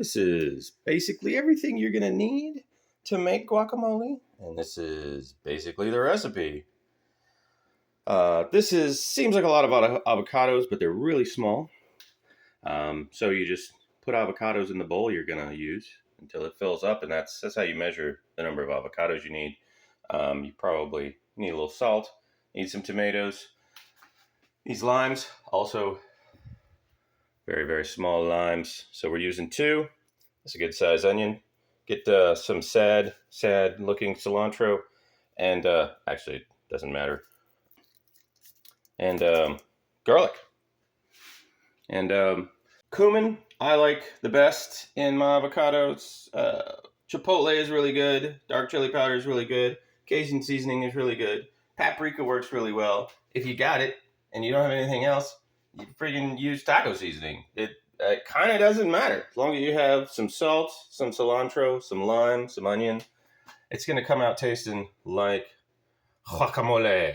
This is basically everything you're going to need to make guacamole, and this is basically the recipe. Seems like a lot of avocados, but they're really small. So you just put avocados in the bowl you're going to use until it fills up, and that's how you measure the number of avocados you need. You probably need a little salt, need some tomatoes. These limes, also very, very small limes. So we're using 2. That's a good size onion. Get some sad looking cilantro, and actually it doesn't matter. And garlic. And cumin, I like the best in my avocados. Chipotle is really good. Dark chili powder is really good. Cajun seasoning is really good. Paprika works really well. If you got it and you don't have anything else, you freaking use taco seasoning. It kind of doesn't matter. As long as you have some salt, some cilantro, some lime, some onion, it's going to come out tasting like guacamole.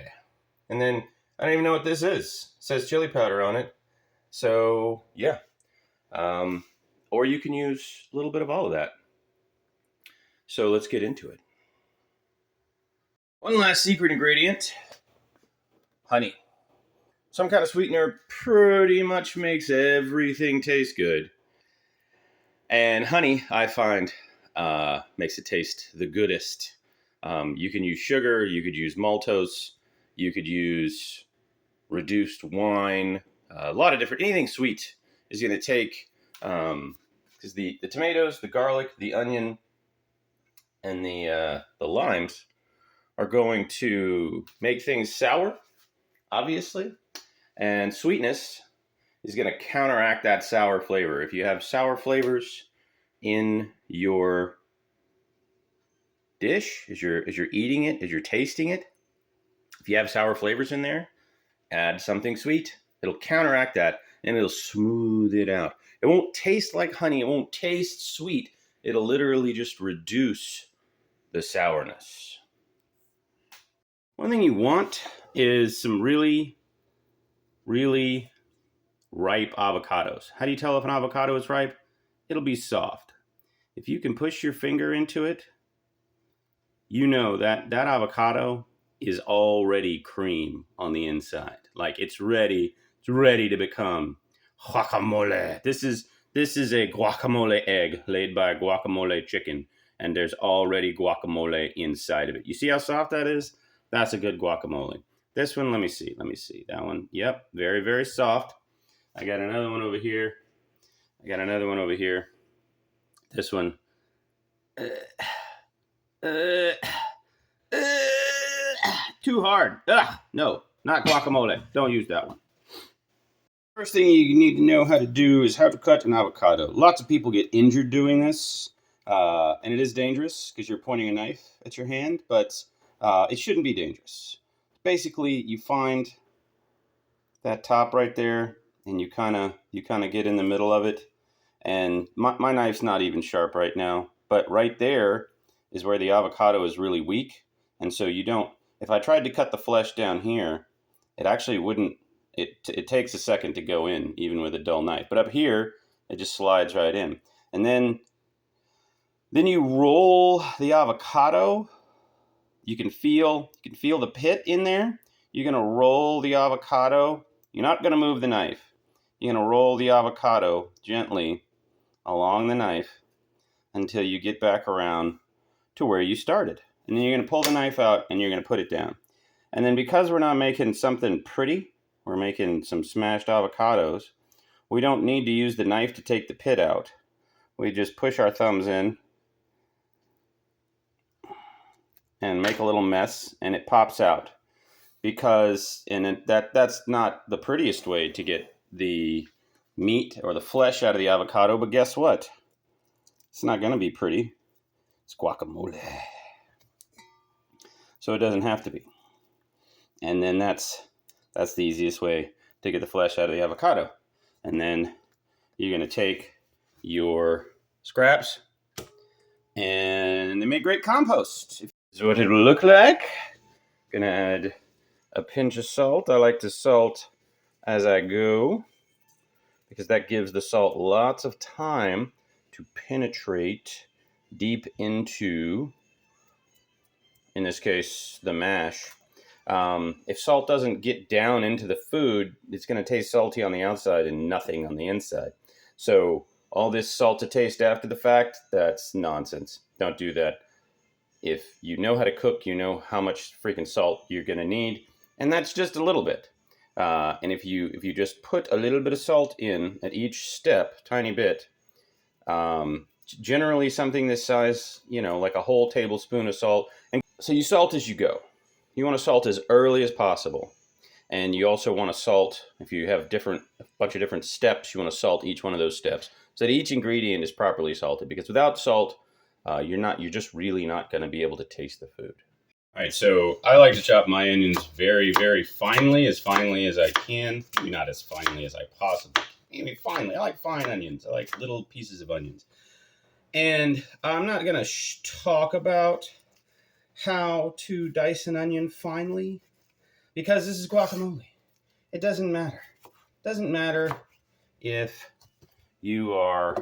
And then, I don't even know what this is. It says chili powder on it. So, yeah. Or you can use a little bit of all of that. So let's get into it. One last secret ingredient. Honey. Some kind of sweetener pretty much makes everything taste good. And honey, I find, makes it taste the goodest. You can use sugar, you could use maltose, you could use reduced wine, a lot of different, anything sweet is going to take, because the tomatoes, the garlic, the onion, and the limes are going to make things sour, obviously. And sweetness is going to counteract that sour flavor. If you have sour flavors in your dish, as you're eating it, as you're tasting it, if you have sour flavors in there, add something sweet. It'll counteract that, and it'll smooth it out. It won't taste like honey. It won't taste sweet. It'll literally just reduce the sourness. One thing you want is some really, really ripe avocados. How do you tell if an avocado is ripe? It'll be soft. If you can push your finger into it, you know that avocado is already cream on the inside. Like it's ready to become guacamole. This is a guacamole egg laid by a guacamole chicken, and there's already guacamole inside of it. You see how soft that is? That's a good guacamole. This one, let me see. That one, yep, very, very soft. I got another one over here. This one. Too hard. No, not guacamole. Don't use that one. First thing you need to know how to do is how to cut an avocado. Lots of people get injured doing this, and it is dangerous because you're pointing a knife at your hand, but it shouldn't be dangerous. Basically, you find that top right there, and you kind of get in the middle of it. And my knife's not even sharp right now, but right there is where the avocado is really weak, and so you don't. If I tried to cut the flesh down here, it actually wouldn't. It takes a second to go in, even with a dull knife. But up here, it just slides right in, and then you roll the avocado. You can feel the pit in there. You're gonna roll the avocado. You're not gonna move the knife. You're gonna roll the avocado gently along the knife until you get back around to where you started. And then you're going to pull the knife out and you're going to put it down. And then because we're not making something pretty, we're making some smashed avocados, we don't need to use the knife to take the pit out. We just push our thumbs in and make a little mess, and it pops out. That's not the prettiest way to get the meat or the flesh out of the avocado, but guess what? It's not going to be pretty. It's guacamole. So it doesn't have to be. And then that's the easiest way to get the flesh out of the avocado. And then you're going to take your scraps, and they make great compost. This is what it will look like. Going to add a pinch of salt. I like to salt as I go, because that gives the salt lots of time to penetrate deep into, in this case, the mash. If salt doesn't get down into the food, it's going to taste salty on the outside and nothing on the inside. So all this salt to taste after the fact, that's nonsense. Don't do that. If you know how to cook, you know how much freaking salt you're going to need, and that's just a little bit. And if you just put a little bit of salt in at each step, tiny bit, generally something this size, like a whole tablespoon of salt. And so you salt as you go. You want to salt as early as possible. And you also want to salt, if you have a bunch of different steps, you want to salt each one of those steps so that each ingredient is properly salted. Because without salt, you're just really not going to be able to taste the food. All right, so I like to chop my onions very, very finely as I can. Maybe not as finely as I possibly can. Maybe finely. I like fine onions. I like little pieces of onions. And I'm not going to talk about how to dice an onion finely because this is guacamole. It doesn't matter. It doesn't matter if you are,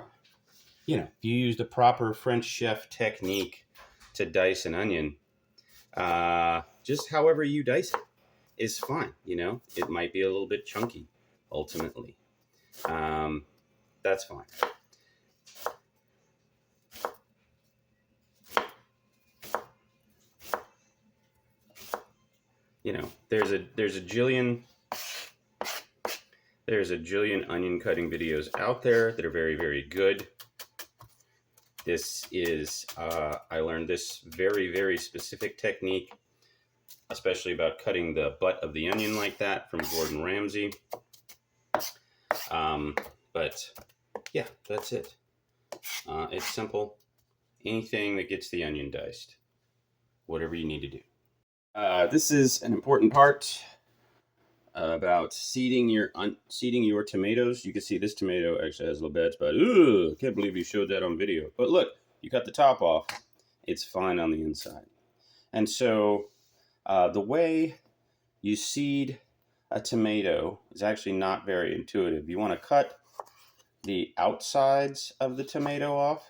if you use the proper French chef technique to dice an onion. Just however you dice it is fine. It might be a little bit chunky ultimately. That's fine. There's a jillion onion cutting videos out there that are very, very good. This is, I learned this very, very specific technique, especially about cutting the butt of the onion like that, from Gordon Ramsay. But yeah, that's it. It's simple. Anything that gets the onion diced, whatever you need to do. This is an important part about seeding your tomatoes. You can see this tomato actually has little beds, but I can't believe you showed that on video. But look, you cut the top off, it's fine on the inside. And so the way you seed a tomato is actually not very intuitive. You want to cut the outsides of the tomato off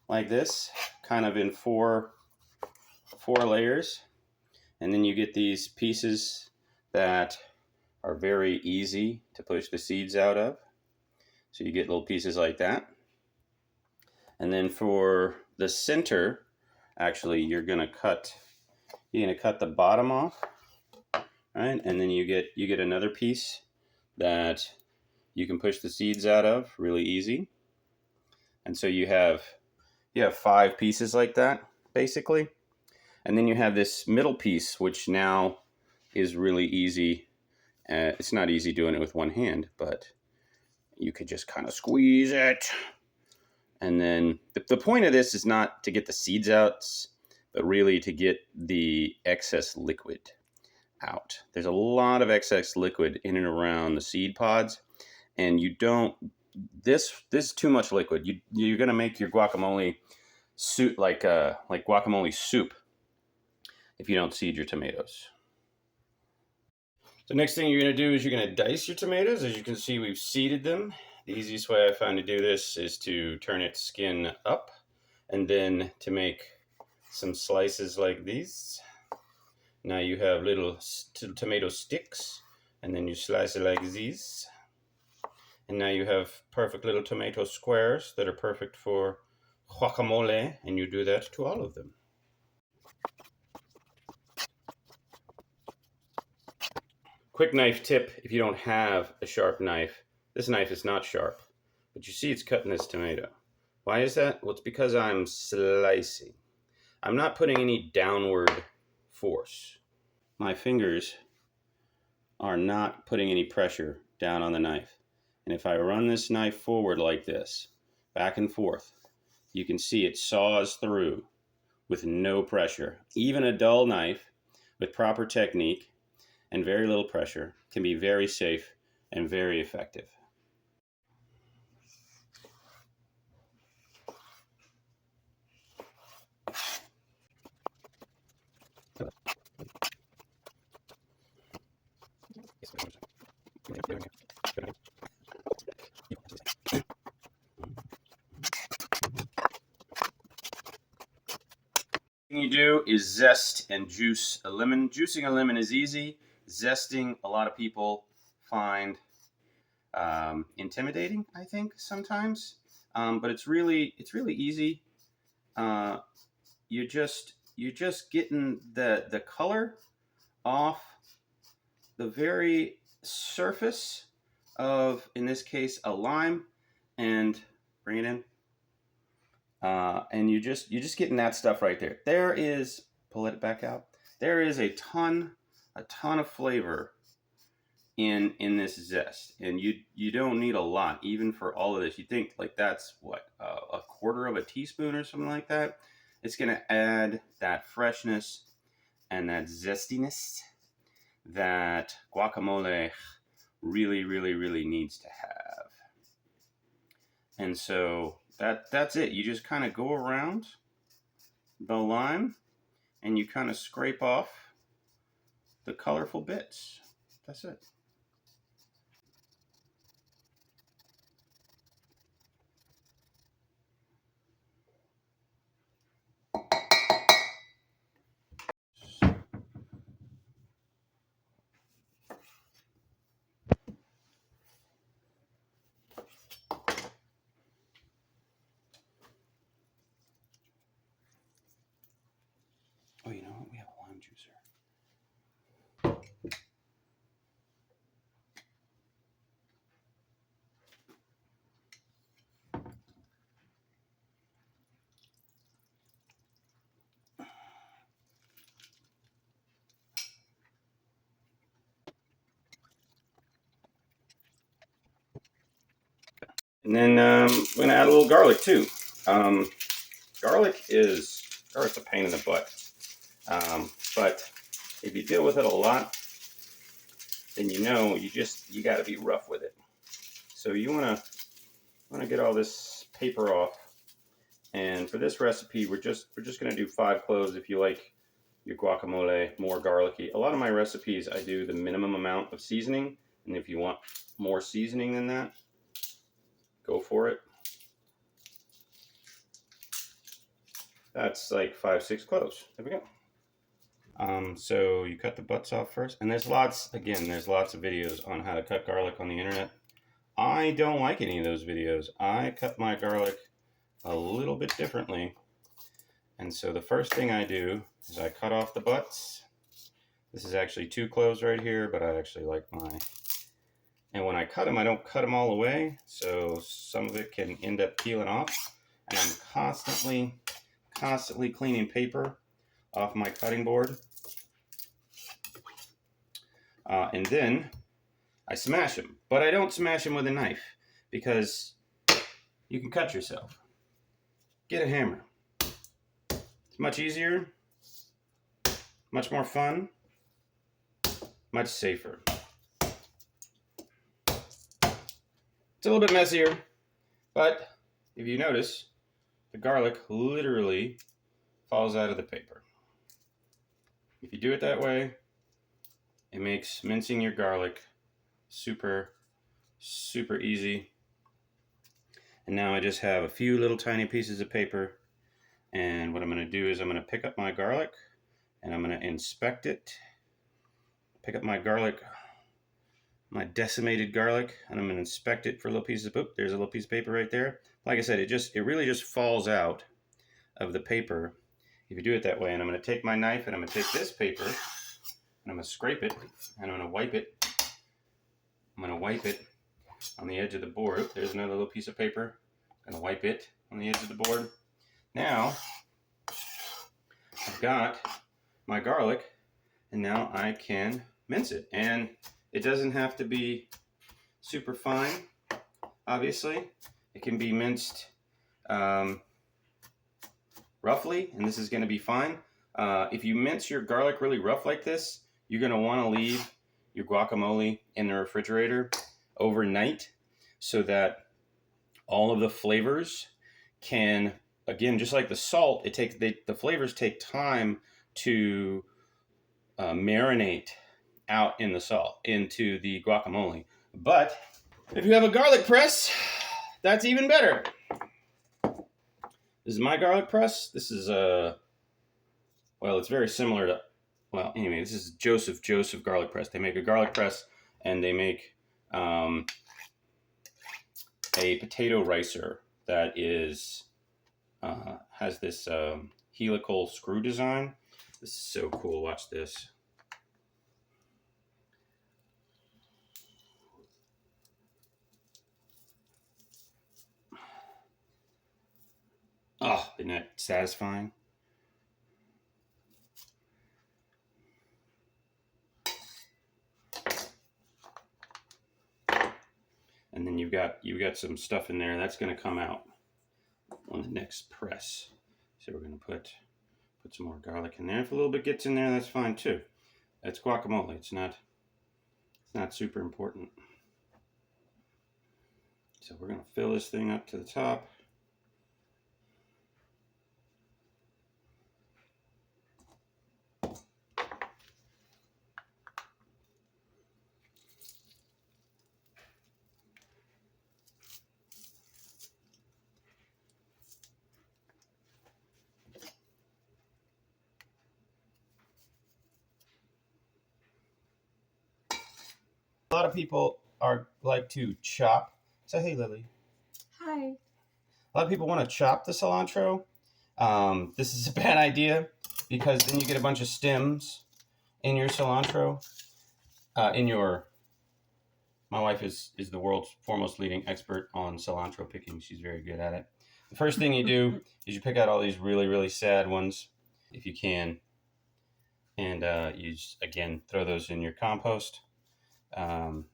like this, kind of in four layers, and then you get these pieces that are very easy to push the seeds out of. So you get little pieces like that. And then for the center, actually, you're gonna cut the bottom off, right? And then you get another piece that you can push the seeds out of really easy. And so you have 5 pieces like that, basically. And then you have this middle piece, which now is really easy. It's not easy doing it with one hand, but you could just kind of squeeze it. And then the point of this is not to get the seeds out, but really to get the excess liquid out. There's a lot of excess liquid in and around the seed pods, and you don't. This is too much liquid. You're gonna make your guacamole soup like guacamole soup if you don't seed your tomatoes. The next thing you're going to do is you're going to dice your tomatoes. As you can see, we've seeded them. The easiest way I find to do this is to turn its skin up and then to make some slices like these. Now you have little tomato sticks, and then you slice it like these. And now you have perfect little tomato squares that are perfect for guacamole, and you do that to all of them. Quick knife tip, if you don't have a sharp knife, this knife is not sharp, but you see it's cutting this tomato. Why is that? Well, it's because I'm slicing. I'm not putting any downward force. My fingers are not putting any pressure down on the knife. And if I run this knife forward like this, back and forth, you can see it saws through with no pressure. Even a dull knife with proper technique and very little pressure can be very safe and very effective. thing you do is zest and juice a lemon. Juicing a lemon is easy. Zesting, a lot of people find intimidating, I think, sometimes. But it's really easy. You're just getting the color off the very surface of, in this case, a lime, and bring it in. And you're just getting that stuff right there. There is, pull it back out. There is a ton of flavor in this zest, and you don't need a lot even for all of this. You think like that's what, a quarter of a teaspoon or something like that. It's going to add that freshness and that zestiness that guacamole really needs to have. And so that's it. You just kind of go around the lime and you kind of scrape off the colorful bits. That's it. Oh, you know what? We have a lime juicer. And then we're gonna add a little garlic too. Garlic's a pain in the butt, but if you deal with it a lot, then you got to be rough with it. So you wanna get all this paper off. And for this recipe, we're just gonna do 5 cloves. If you like your guacamole more garlicky, a lot of my recipes I do the minimum amount of seasoning, and if you want more seasoning than that, go for it. That's like 5-6 cloves. There we go. So you cut the butts off first, and there's lots of videos on how to cut garlic on the internet. I don't like any of those videos. I cut my garlic a little bit differently. And so the first thing I do is I cut off the butts. This is actually 2 cloves right here, but I actually like mine. And when I cut them, I don't cut them all away, so some of it can end up peeling off. And I'm constantly cleaning paper off my cutting board. And then I smash them, but I don't smash them with a knife because you can cut yourself. Get a hammer. It's much easier, much more fun, much safer. It's a little bit messier, but if you notice, the garlic literally falls out of the paper. If you do it that way, it makes mincing your garlic super easy. And now I just have a few little tiny pieces of paper, and what I'm going to do is I'm going to pick up my garlic and I'm going to inspect it. Pick up my garlic, my decimated garlic, and I'm going to inspect it for little pieces of, there's a little piece of paper right there. Like I said, it really just falls out of the paper if you do it that way. And I'm going to take my knife and I'm going to take this paper and I'm going to scrape it and I'm going to wipe it. I'm going to wipe it on the edge of the board. Oop, there's another little piece of paper. I'm going to wipe it on the edge of the board. Now I've got my garlic, and now I can mince it. And it doesn't have to be super fine, obviously. It can be minced roughly, and this is going to be fine. If you mince your garlic really rough like this, you're going to want to leave your guacamole in the refrigerator overnight so that all of the flavors can, again, just like the salt, the flavors take time to marinate out in the salt into the guacamole. But if you have a garlic press, that's even better. This is my garlic press. This is Well, it's very similar to, well, anyway, this is Joseph garlic press. They make a garlic press, and they make um, a potato ricer that is has this helical screw design. This is so cool. Watch this. Oh, isn't that satisfying? And then you've got some stuff in there that's going to come out on the next press. So we're going to put some more garlic in there. If a little bit gets in there, that's fine too. That's guacamole. It's not super important. So we're going to fill this thing up to the top. A lot of people like to chop. Say hey, Lily. Hi. A lot of people want to chop the cilantro. This is a bad idea because then you get a bunch of stems in your cilantro. My wife is the world's foremost leading expert on cilantro picking. She's very good at it. The first thing you do is you pick out all these really, really sad ones, if you can, and you just, again, throw those in your compost. You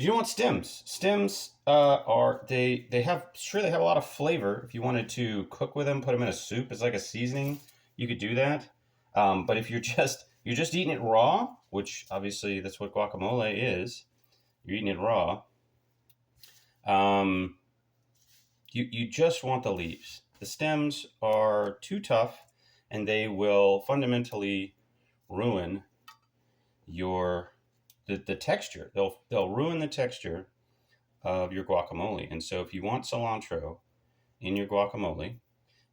don't want stems. Stems they have a lot of flavor. If you wanted to cook with them, put them in a soup as like a seasoning, you could do that. But if you're just eating it raw, which obviously that's what guacamole is, you're eating it raw. You just want the leaves. The stems are too tough, and they will fundamentally ruin the texture. They'll ruin the texture of your guacamole. And so if you want cilantro in your guacamole,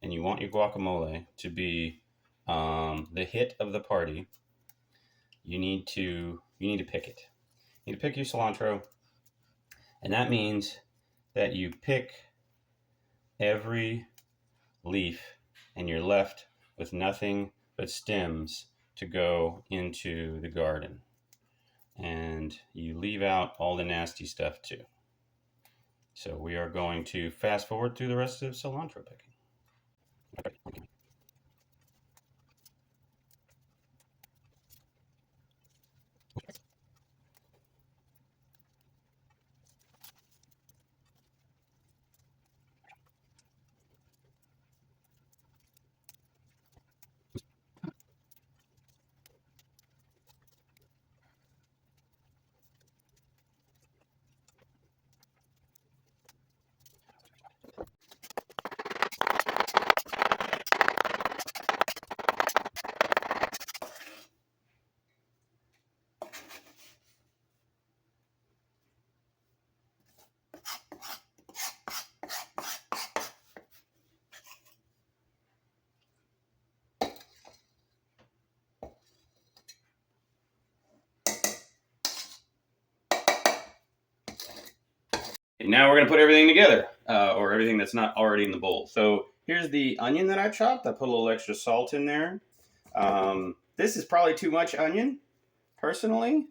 and you want your guacamole to be the hit of the party, you need to pick it. You need to pick your cilantro, and that means that you pick every leaf, and you're left with nothing but stems to go into the garden. And you leave out all the nasty stuff too. So we are going to fast forward through the rest of cilantro picking. Now we're going to put everything together, or everything that's not already in the bowl. So here's the onion that I chopped. I put a little extra salt in there. This is probably too much onion, personally.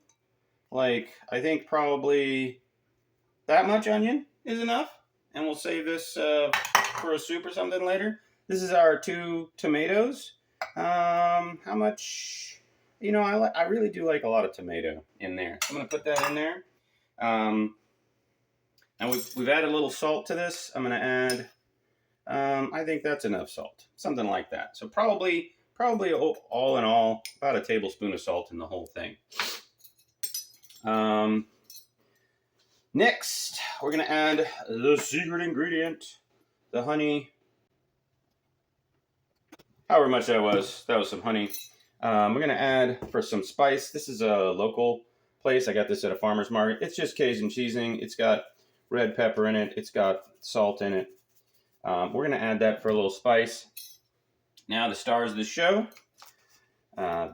Like, I think probably that much onion is enough. And we'll save this for a soup or something later. This is our 2 tomatoes. How much? You know, I really do like a lot of tomato in there. I'm going to put that in there. And we've added a little salt to this. I'm going to add, I think that's enough salt. Something like that. So probably all in all, about a tablespoon of salt in the whole thing. Next, we're going to add the secret ingredient, the honey. However much that was some honey. We're going to add, for some spice, this is a local place. I got this at a farmer's market. It's just Cajun seasoning. It's got red pepper in it. It's got salt in it. We're going to add that for a little spice. Now the stars of the show.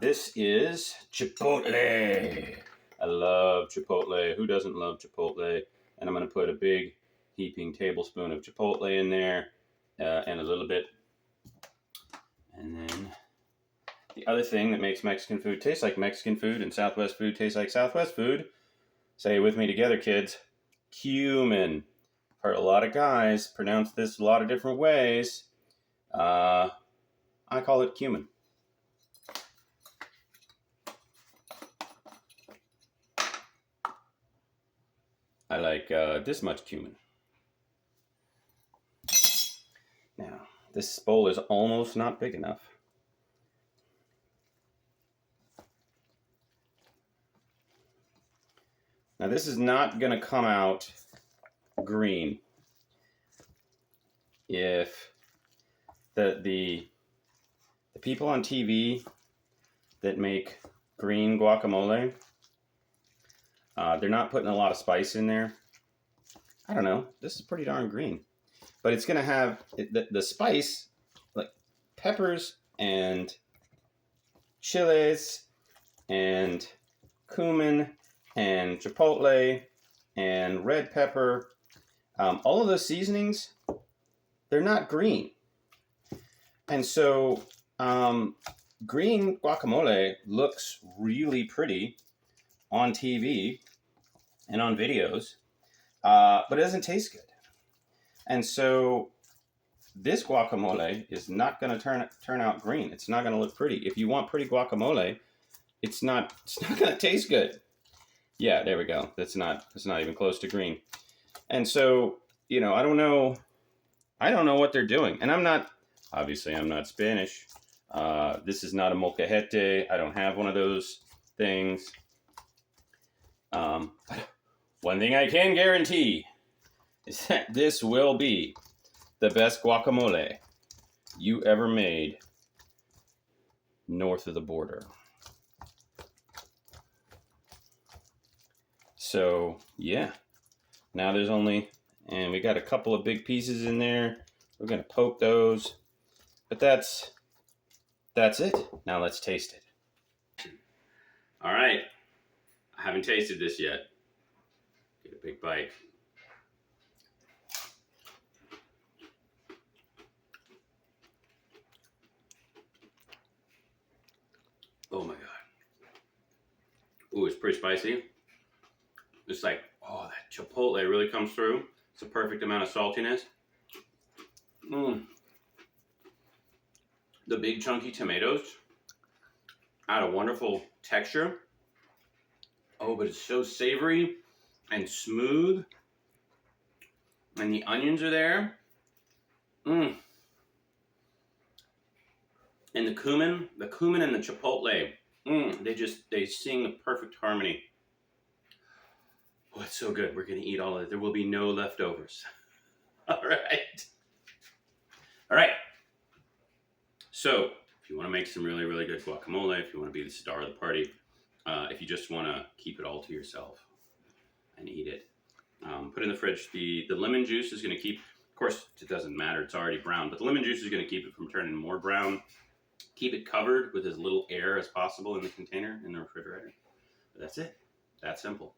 This is chipotle. I love chipotle. Who doesn't love chipotle? And I'm going to put a big heaping tablespoon of chipotle in there and a little bit. And then the other thing that makes Mexican food taste like Mexican food and Southwest food taste like Southwest food, say it with me together, kids, cumin. Heard a lot of guys pronounce this a lot of different ways. I call it cumin. I like this much cumin. Now, this bowl is almost not big enough. Now, this is not going to come out green. If the people on TV that make green guacamole, they're not putting a lot of spice in there. I don't know. This is pretty darn green. But it's going to have the spice, like peppers and chilies and cumin and chipotle and red pepper. All of those seasonings, they're not green. And so green guacamole looks really pretty on TV and on videos, but it doesn't taste good. And so this guacamole is not going to turn out green. It's not going to look pretty. If you want pretty guacamole, it's not going to taste good. Yeah, there we go. It's not even close to green. And so, I don't know what they're doing. And I'm not Spanish. This is not a molcajete. I don't have one of those things. But one thing I can guarantee is that this will be the best guacamole you ever made north of the border. So, yeah. Now and we got a couple of big pieces in there. We're going to poke those. But that's it. Now let's taste it. All right. I haven't tasted this yet. Get a big bite. Oh my God. Ooh, it's pretty spicy. It's like, that chipotle really comes through. It's a perfect amount of saltiness. The big chunky tomatoes add a wonderful texture. Oh, but it's so savory and smooth. And the onions are there. And the cumin and the chipotle, they sing the perfect harmony. Oh, it's so good. We're going to eat all of it. There will be no leftovers. All right. So, if you want to make some really, really good guacamole, if you want to be the star of the party, if you just want to keep it all to yourself and eat it, put it in the fridge. The lemon juice is going to keep, of course, it doesn't matter. It's already brown, but the lemon juice is going to keep it from turning more brown. Keep it covered with as little air as possible in the container in the refrigerator. But that's it. That simple.